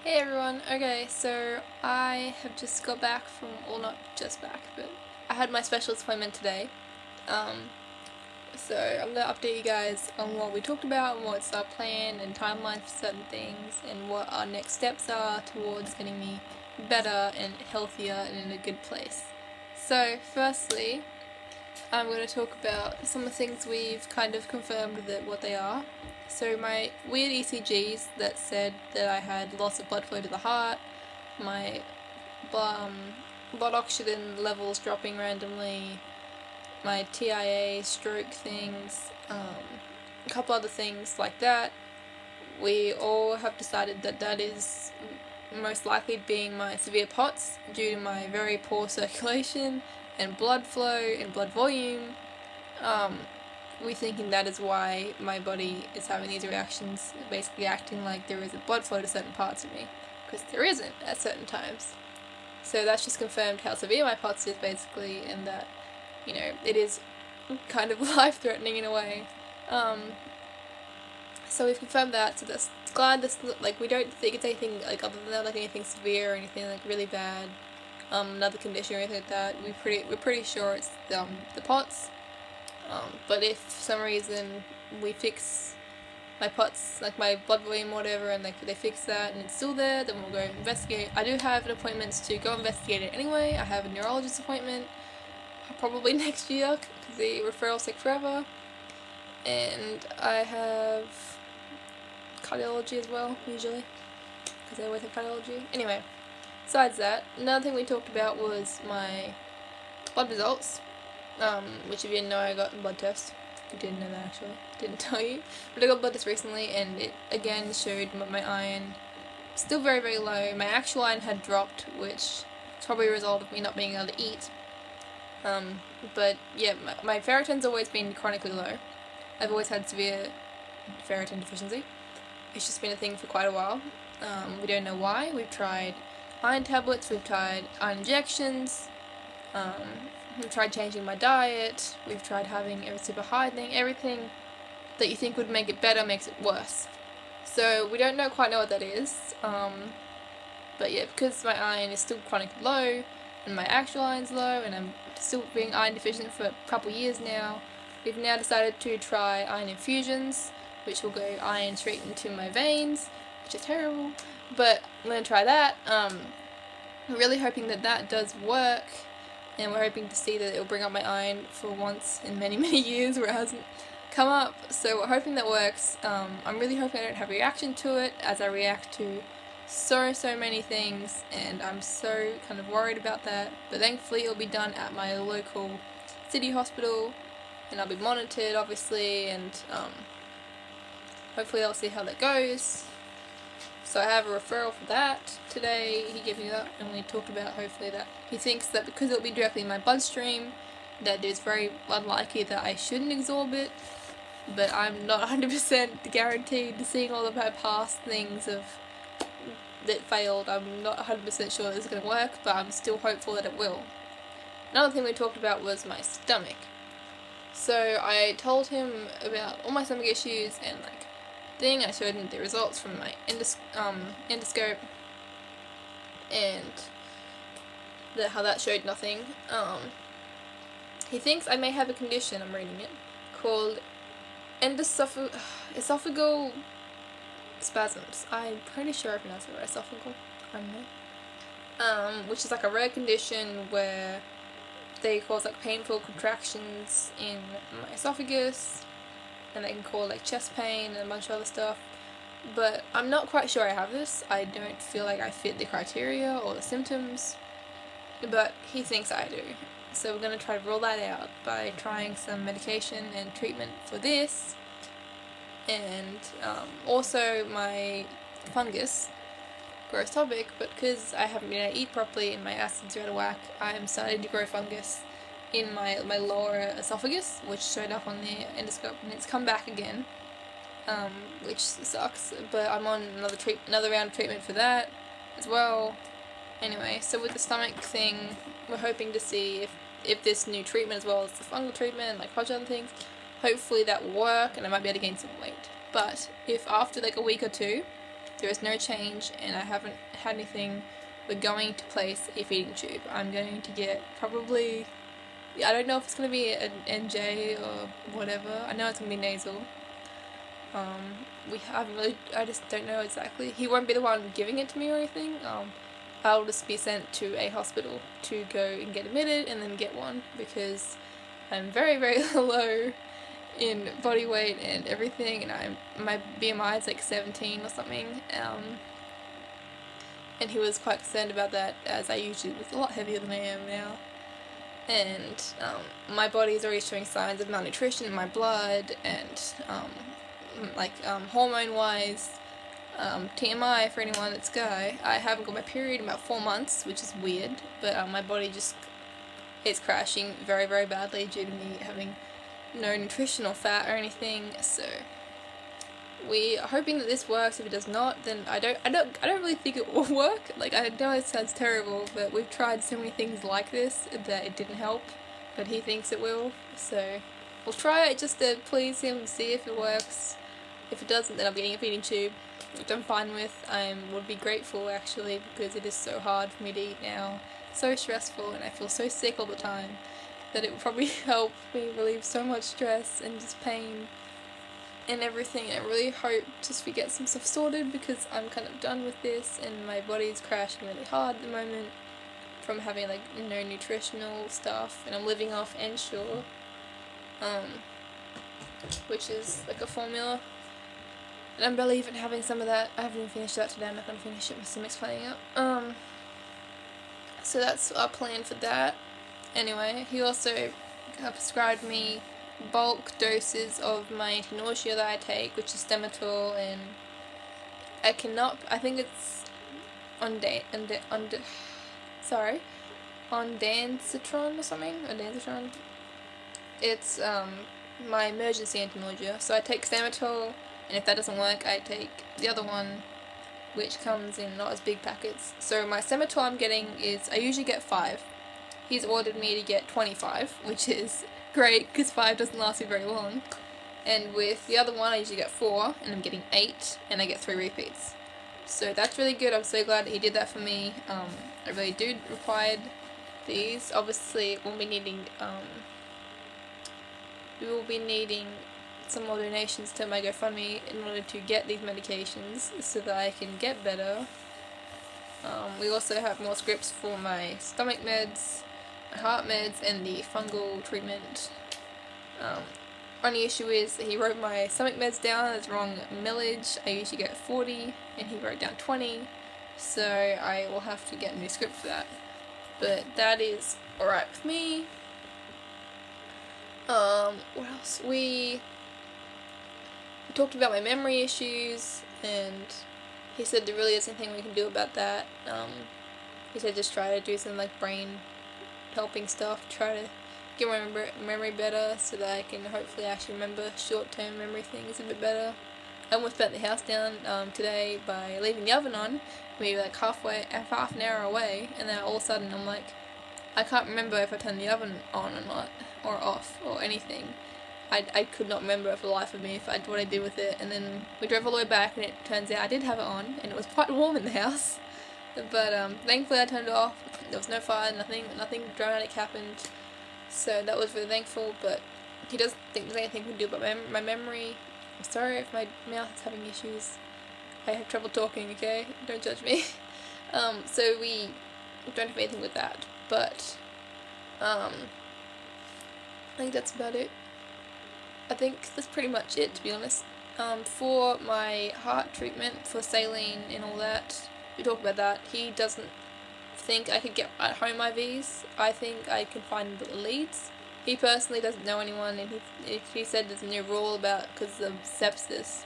Hey everyone, okay, so I have just got back from, well not just back, but I had my specialist appointment today. Um, so I'm going to update you guys on what we talked about and what's our plan and timeline for certain things and what our next steps are towards getting me better and healthier and in a good place. So firstly, I'm going to talk about some of the things we've kind of confirmed that what they are. So my weird ECGs that said that I had loss of blood flow to the heart, my blood oxygen levels dropping randomly, my TIA, stroke things, a couple other things like that. We all have decided that that is most likely being my severe POTS due to my very poor circulation and blood flow and blood volume. We thinking that is why my body is having these reactions, basically acting like there is a blood flow to certain parts of me, because there isn't at certain times. So that's just confirmed how severe my POTS is, basically, and that, it is kind of life-threatening in a way. So we've confirmed that, so that's glad this, we don't think it's anything, other than that, anything severe or anything, really bad, another condition or anything like that. We're pretty sure it's, the POTS. But if for some reason we fix my POTS, my blood volume or whatever, and they fix that and it's still there, then we'll go investigate. I do have an appointment to go investigate it anyway. I have a neurologist appointment probably next year because the referrals take forever. And I have cardiology as well, usually, because I always have cardiology. Anyway, besides that, another thing we talked about was my blood results. Which if you didn't know, I got a blood test. I didn't know that actually. Didn't tell you. But I got a blood test recently and it again showed my iron still very, very low. My actual iron had dropped, which is probably a result of me not being able to eat. But yeah, my ferritin's always been chronically low. I've always had severe ferritin deficiency. It's just been a thing for quite a while. We don't know why. We've tried iron tablets, we've tried iron injections, we've tried changing my diet, we've tried having a super high thing, everything that you think would make it better makes it worse. So we don't quite know what that is, but yeah, because my iron is still chronically low, and my actual iron's low, and I'm still being iron deficient for a couple years now, we've now decided to try iron infusions, which will go iron straight into my veins, which is terrible, but I'm going to try that. I'm really hoping that that does work, and we're hoping to see that it will bring up my iron for once in many, many years where it hasn't come up, so we're hoping that works. I'm really hoping I don't have a reaction to it, as I react to so many things, and I'm so kind of worried about that, but thankfully it'll be done at my local city hospital, and I'll be monitored, obviously, and hopefully I'll see how that goes. So I have a referral for that today. He gave me that, and we talked about hopefully that he thinks that because it'll be directly in my bloodstream, that it's very unlikely that I shouldn't absorb it. But I'm not 100% guaranteed to seeing all of my past things that failed. I'm not 100% sure that it's going to work, but I'm still hopeful that it will. Another thing we talked about was my stomach. So I told him about all my stomach issues and I showed him the results from my endoscope and how that showed nothing. He thinks I may have a condition, I'm reading it, called esophageal spasms. I'm pretty sure I pronounced it right, esophageal, I don't know. Which is a rare condition where they cause painful contractions in my esophagus, and they can cause chest pain and a bunch of other stuff. But I'm not quite sure I have this. I don't feel like I fit the criteria or the symptoms, but he thinks I do. So we're going to try to rule that out by trying some medication and treatment for this. And also my fungus, gross topic, but because I haven't been able to eat properly and my acids are out of whack, I'm starting to grow fungus in my lower esophagus, which showed up on the endoscope, and it's come back again, which sucks, but I'm on another round of treatment for that as well. Anyway, so with the stomach thing, we're hoping to see if this new treatment, as well as the fungal treatment, a bunch of other things, hopefully that will work and I might be able to gain some weight. But if after a week or two There is no change, and I haven't had anything. We're going to place a feeding tube. I'm going to get probably, I don't know if it's going to be an NJ or whatever. I know it's going to be nasal. We haven't really, I just don't know exactly. He won't be the one giving it to me or anything. I'll just be sent to a hospital to go and get admitted and then get one, because I'm very, very low in body weight and everything, and my BMI is like 17 or something, and he was quite concerned about that, as I usually was a lot heavier than I am now, and my body is already showing signs of malnutrition in my blood, and hormone wise, TMI for anyone that's guy, I haven't got my period in about 4 months, which is weird, but my body just is crashing very, very badly due to me having no nutritional fat or anything. So we are hoping that this works. If it does not, then I don't really think it will work. Like, I know it sounds terrible, but we've tried so many things like this that it didn't help, but he thinks it will, so we'll try it just to please him and see if it works. If it doesn't, then I'm getting a feeding tube, which I'm fine with. I would be grateful, actually, because it is so hard for me to eat now, so stressful, and I feel so sick all the time, that it would probably help me relieve so much stress and just pain and everything. I really hope just we get some stuff sorted, because I'm kind of done with this, and my body's crashing really hard at the moment from having like no nutritional stuff, and I'm living off Ensure, which is like a formula, and I'm barely even having some of that. I haven't even finished that today. I'm not going to finish it, my stomach's playing out. So that's our plan for that. Anyway, he also prescribed me bulk doses of my anti-nausea that I take, which is Stematol, and I think it's ondansetron or something, ondansetron. It's my emergency anti-nausea. So I take Stematol, and if that doesn't work, I take the other one, which comes in not as big packets. So my Stematol I'm getting is, I usually get 5. He's ordered me to get 25, which is great, because 5 doesn't last me very long. And with the other one, I usually get 4, and I'm getting 8, and I get 3 repeats. So that's really good. I'm so glad that he did that for me. I really do require these. Obviously, we'll be needing, some more donations to my GoFundMe in order to get these medications so that I can get better. We also have more scripts for my stomach meds, my heart meds, and the fungal treatment. Only issue is that he wrote my stomach meds down as wrong millage. I usually get 40, and he wrote down 20, so I will have to get a new script for that. But that is alright with me. What else? We talked about my memory issues, and he said there really isn't anything we can do about that. He said just try to do some like brain helping stuff, try to get my memory better so that I can hopefully actually remember short-term memory things a bit better. I almost burnt the house down today by leaving the oven on, maybe like half an hour away, and then all of a sudden I'm like, I can't remember if I turned the oven on or not, or off, or anything. I could not remember for the life of me what I did with it, and then we drove all the way back, and it turns out I did have it on, and it was quite warm in the house, but thankfully I turned it off. There was no fire, nothing dramatic happened, so that was really thankful. But he doesn't think there's anything we can do about my memory. I'm sorry if my mouth is having issues. I have trouble talking, okay? Don't judge me. So we don't have anything with that, but I think that's about it. I think that's pretty much it, to be honest. For my heart treatment, for saline and all that, we talked about that. He doesn't think I could get at home IVs. I think I can find the leads. He personally doesn't know anyone, and he said there's a new rule about, because of sepsis,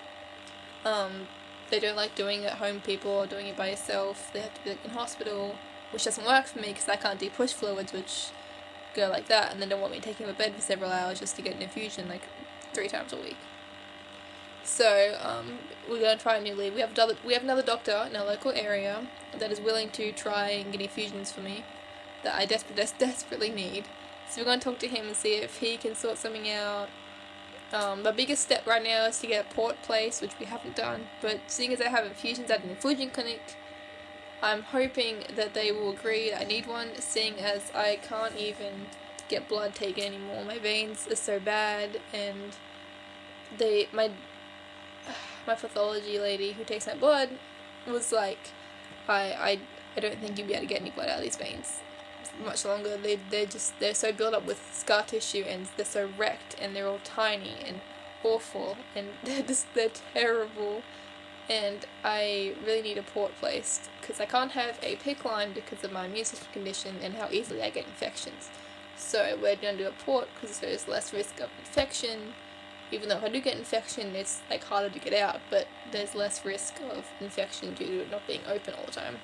they don't like doing it at home people or doing it by yourself. They have to be like in hospital, which doesn't work for me because I can't do push fluids, which go like that, and they don't want me taking my bed for several hours just to get an infusion like 3 times a week. So we're gonna try a new lead. We have another doctor in our local area that is willing to try and get infusions for me that I desperately need. So we're gonna talk to him and see if he can sort something out. My biggest step right now is to get a port placed, which we haven't done, but seeing as I have infusions at an infusion clinic, I'm hoping that they will agree that I need one, seeing as I can't even get blood taken anymore. My veins are so bad, and my pathology lady who takes my blood was like, I don't think you'll be able to get any blood out of these veins much longer. They're so built up with scar tissue, and they're so wrecked, and they're all tiny and awful, and they're terrible, and I really need a port placed because I can't have a PICC line because of my immune system condition and how easily I get infections. So we're going to do a port because there's less risk of infection. Even though if I do get infection, it's like harder to get out, but there's less risk of infection due to it not being open all the time.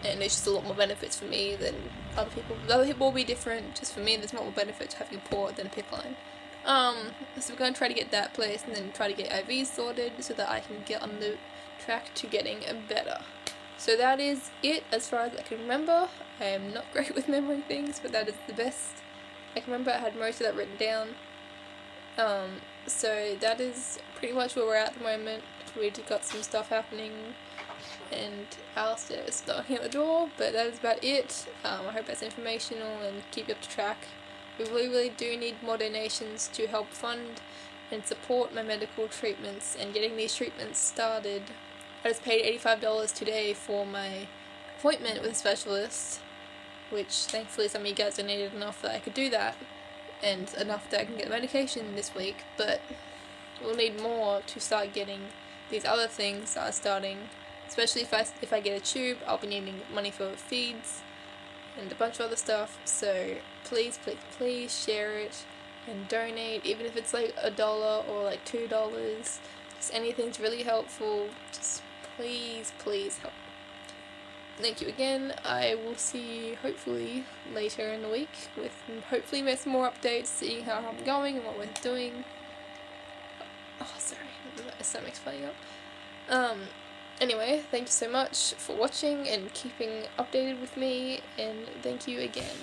And there's just a lot more benefits for me than other people. Other people will be different. Just for me, there's more benefit to having a port than a PICC line. So we're going to try to get that placed and then try to get IVs sorted so that I can get on the track to getting better. So that is it as far as I can remember. I am not great with remembering things, but that is the best I can remember. I had most of that written down. So that is pretty much where we're at the moment. We just got some stuff happening, and Alistair is knocking at the door, but that is about it. I hope that's informational and keep you up to track. We really do need more donations to help fund and support my medical treatments and getting these treatments started. I just paid $85 today for my appointment with a specialist, which thankfully some of you guys donated enough that I could do that, and enough that I can get medication this week, but we'll need more to start getting these other things starting, especially if I get a tube. I'll be needing money for feeds and a bunch of other stuff, so please share it and donate, even if it's like $1 or like $2, just anything's really helpful. Just please help. Thank you again. I will see you hopefully later in the week with hopefully some more updates, seeing how I'm going and what we're doing. Oh, sorry, my stomach's filling up. Anyway, thank you so much for watching and keeping updated with me, and thank you again.